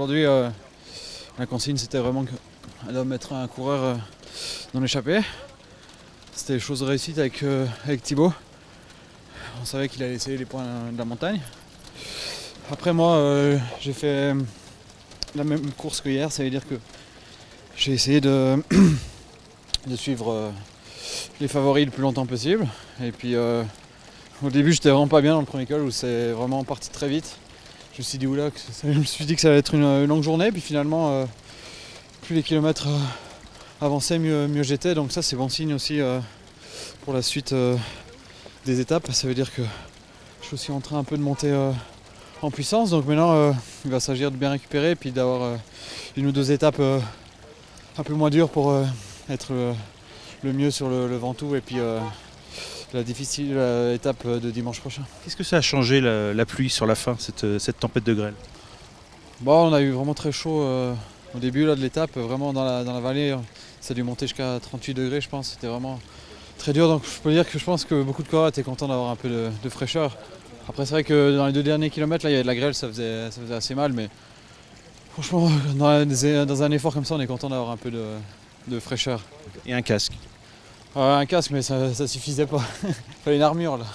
aujourd'hui, la consigne c'était vraiment de mettre un coureur dans l'échappée. C'était chose réussite avec Thibaut. On savait qu'il allait essayer les points de la montagne. Après moi, j'ai fait la même course que hier, ça veut dire que j'ai essayé de suivre les favoris le plus longtemps possible. Et puis au début j'étais vraiment pas bien dans le premier col où c'est vraiment parti très vite. Je me suis dit que ça allait être une longue journée, puis finalement plus les kilomètres avançaient, mieux j'étais. Donc ça c'est bon signe aussi pour la suite des étapes. Ça veut dire que je suis aussi en train un peu de monter en puissance. Donc maintenant il va s'agir de bien récupérer et puis d'avoir une ou deux étapes un peu moins dures pour être le mieux sur le Ventoux et puis la difficile étape de dimanche prochain. Qu'est-ce que ça a changé la pluie sur la fin, cette tempête de grêle? Bon, on a eu vraiment très chaud au début là, de l'étape, vraiment dans la vallée. Ça a dû monter jusqu'à 38 degrés je pense, c'était vraiment très dur. Donc je peux dire que je pense que beaucoup de coureurs étaient contents d'avoir un peu de fraîcheur. Après c'est vrai que dans les 2 derniers kilomètres, là, il y avait de la grêle, ça faisait assez mal, mais franchement dans un effort comme ça on est content d'avoir un peu de fraîcheur. Et un casque? Un casque mais ça suffisait pas, il fallait une armure là.